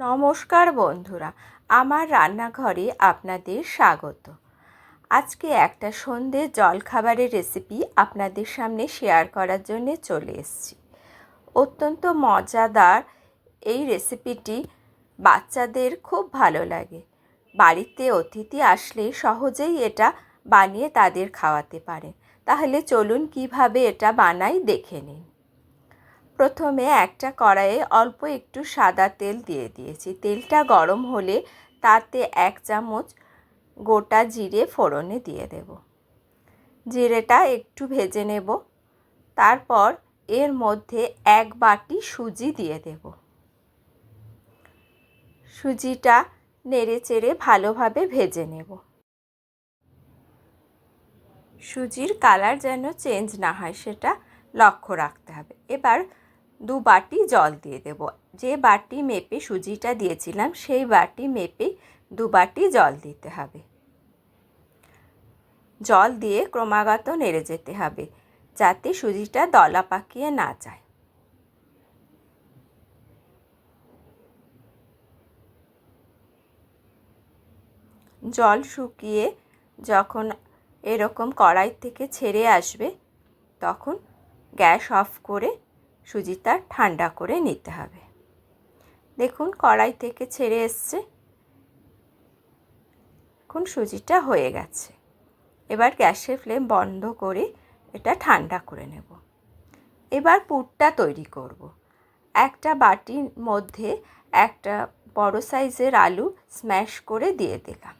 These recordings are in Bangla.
নমস্কার বন্ধুরা, আমার রান্নাঘরে আপনাদের স্বাগত। আজকে একটা সন্ধ্যে জলখাবারের রেসিপি আপনাদের সামনে শেয়ার করার জন্য চলে এসেছি। অত্যন্ত মজাদার এই রেসিপিটি বাচ্চাদের খুব ভালো লাগে। বাড়িতে অতিথি আসলে সহজেই এটা বানিয়ে তাদের খাওয়াতে পারেন। তাহলে চলুন কিভাবে এটা বানাই দেখে নিন। প্রথমে একটা কড়াইয়ে অল্প একটু সাদা তেল দিয়ে দিয়েছি। তেলটা গরম হলে তাতে 1 চামচ গোটা জিরে ফোড়নে দিয়ে দেব। জিরেটা একটু ভেজে নেব। তারপর এর মধ্যে 1 বাটি সুজি দিয়ে দেব। সুজিটা নেড়েচেড়ে ভালোভাবে ভেজে নেব। সুজির কালার যেন চেঞ্জ না হয় সেটা লক্ষ্য রাখতে হবে। এবার 2 বাটি জল দিয়ে দেব। যে বাটি মেপে সুজিটা দিয়েছিলাম সেই বাটি মেপে 2 বাটি জল দিতে হবে। জল দিয়ে ক্রমাগত নেড়ে যেতে হবে যাতে সুজিটা দলা পাকিয়ে না যায়। জল শুকিয়ে যখন এরকম কড়াই থেকে ছেড়ে আসবে তখন গ্যাস অফ করে সুজিটা ঠান্ডা করে নিতে হবে। দেখুন কড়াই থেকে ছেড়ে এসছে। এখন সুজিটা হয়ে গেছে। এবার গ্যাসের ফ্লেম বন্ধ করে এটা ঠান্ডা করে নেব। এবার পুরটা তৈরি করব। একটা বাটির মধ্যে একটা বড় সাইজের আলু স্ম্যাশ করে দিয়ে দিলাম।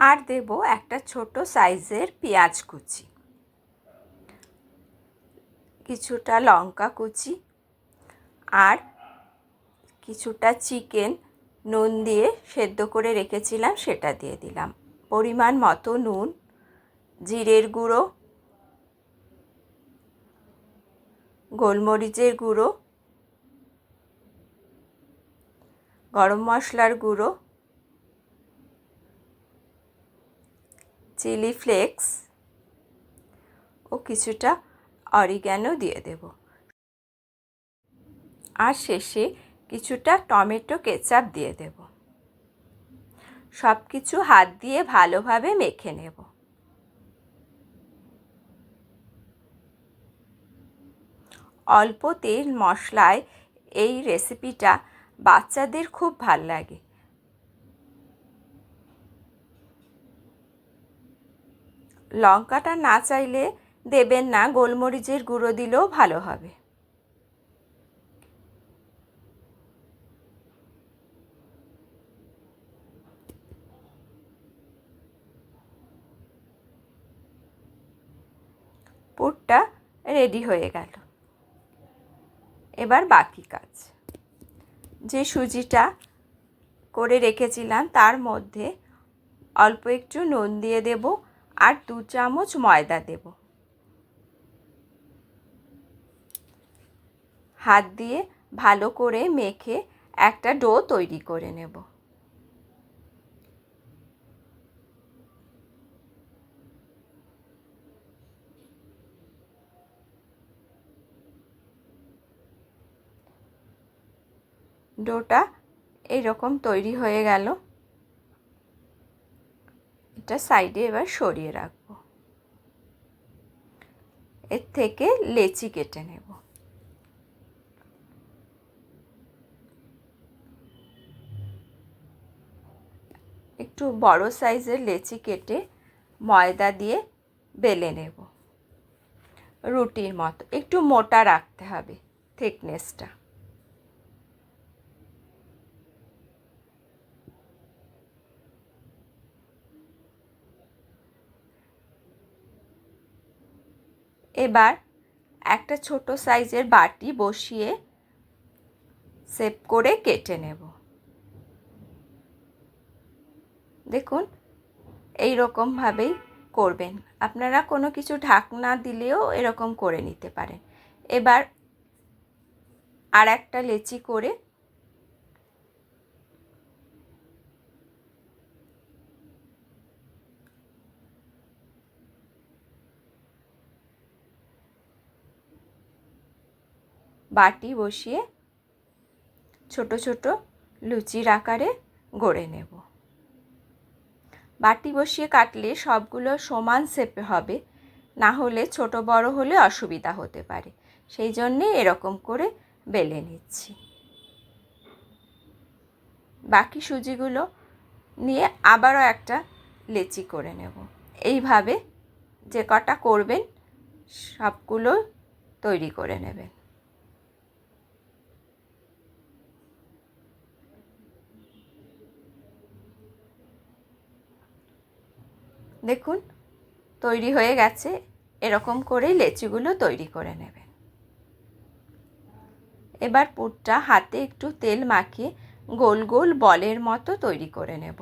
আর দেব একটা ছোট সাইজের পেঁয়াজ কুচি, কিছুটা লঙ্কা কুচি আর কিছুটা চিকেন নুন দিয়ে সেদ্ধ করে রেখেছিলাম সেটা দিয়ে দিলাম। পরিমাণ মতো নুন, জিরের গুঁড়ো, গোলমরিচের গুঁড়ো, গরম মশলার গুঁড়ো, চিলি ফ্লেক্স ও কিছুটা অরিগ্যানো দিয়ে দেব। আর শেষে কিছুটা টমেটো কেচাপ দিয়ে দেব। সব কিছু হাত দিয়ে ভালোভাবে মেখে নেব। অল্প তেল মশলায় এই রেসিপিটা বাচ্চাদের খুব ভাল লাগে। লঙ্কাটা না চাইলে দেবেন না, গোলমরিচের গুঁড়ো দিলেও ভালো হবে। পুরটা রেডি হয়ে গেল। এবার বাকি কাজ, যে সুজিটা করে রেখেছিলাম তার মধ্যে অল্প একটু নুন দিয়ে দেব আর 2 চামচ ময়দা দেব। হাত দিয়ে ভালো করে মেখে একটা ডো তৈরি করে নেব। ডোটা এইরকম তৈরি হয়ে গেল। এটা সাইডে এবার সরিয়ে রাখব। এর থেকে লেচি কেটে নেব। একটু বড় সাইজের লেচি কেটে ময়দা দিয়ে বেলে নেব। রুটির মতো একটু মোটা রাখতে হবে থিকনেসটা। এবার একটা ছোট সাইজের বাটি বসিয়ে শেপ করে কেটে নেব। দেখুন এই রকমভাবেই করবেন। আপনারা কোনো কিছু ঢাকনা দিলেও এরকম করে নিতে পারেন। এবার আর একটা লেচি করে বাটি বসিয়ে ছোট ছোট লুচির আকারে গড়ে নেব। বাটি বসিয়ে কাটলে সবগুলো সমান শেপে হবে, না হলে ছোট বড় হলে অসুবিধা হতে পারে। সেই জন্যে এরকম করে বেলে নিচ্ছি। বাকি সুজিগুলো নিয়ে আবারও একটা লেচি করে নেব। এইভাবে যে কটা করবেন সবগুলো তৈরি করে নেবেন। দেখুন তৈরি হয়ে গেছে। এরকম করেই লেচিগুলো তৈরি করে নেবেন। এবার পুরটা হাতে একটু তেল মাখিয়ে গোল গোল বলের মতো তৈরি করে নেব।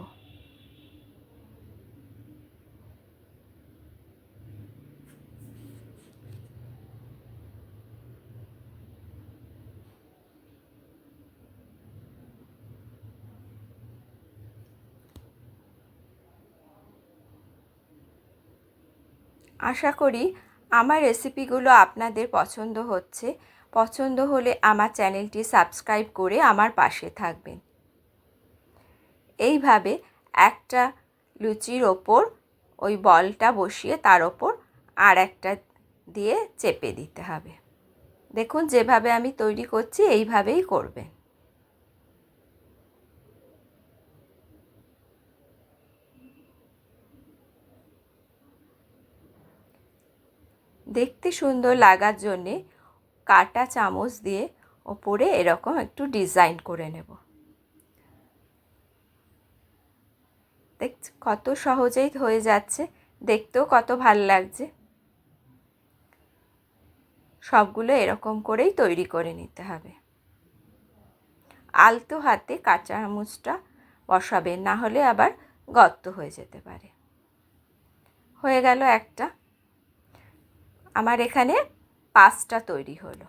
আশা করি আমার রেসিপিগুলো আপনাদের পছন্দ হচ্ছে। পছন্দ হলে আমার চ্যানেলটি সাবস্ক্রাইব করে আমার পাশে থাকবেন। এইভাবে একটা লুচির ওপর ওই বলটা বসিয়ে তার ওপর আর একটা দিয়ে চেপে দিতে হবে। দেখুন যেভাবে আমি তৈরি করছি এইভাবেই করবেন। দেখতে সুন্দর লাগার জন্যে কাঁটা চামচ দিয়ে ওপরে এরকম একটু ডিজাইন করে নেব। দেখছি কত সহজেই হয়ে যাচ্ছে, দেখতেও কত ভালো লাগছে। সবগুলো এরকম করেই তৈরি করে নিতে হবে। আলতো হাতে কাঁচা চামচটা বসাবেন, না হলে আবার গর্ত হয়ে যেতে পারে। হয়ে গেল একটা। আমার এখানে 5টা তৈরি হলো।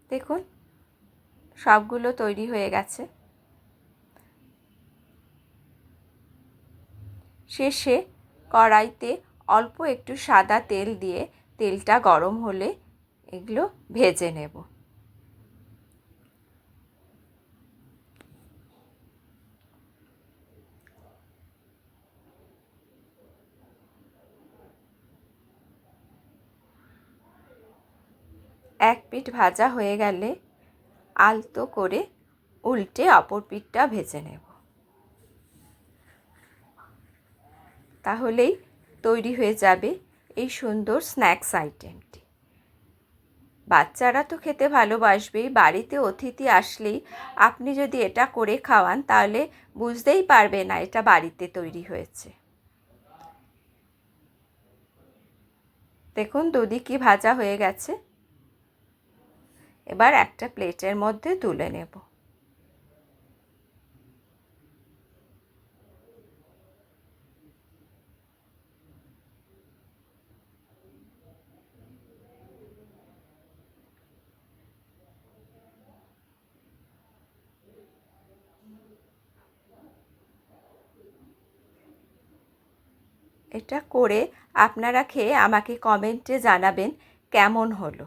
দেখুন সবগুলো তৈরি হয়ে গেছে। শেষে কড়াইতে অল্প একটু সাদা তেল দিয়ে তেলটা গরম হলে এগুলো ভেজে নেব। এক পিঠ ভাজা হয়ে গেলে আলতো করে উল্টে অপর পিঠটা ভেজে নেব। তাহলেই তৈরি হয়ে যাবে এই সুন্দর স্ন্যাক্স আইটেমটি। বাচ্চারা তো খেতে ভালোবাসবেই। বাড়িতে অতিথি আসলেই আপনি যদি এটা করে খাওয়ান তাহলে বুঝতেই পারবে না এটা বাড়িতে তৈরি হয়েছে। দেখুন দুদিকই ভাজা হয়ে গেছে। এবার একটা প্লেটের মধ্যে তুলে নেব। এটা করে আপনারা খেয়ে আমাকে কমেন্টে জানাবেন কেমন হলো।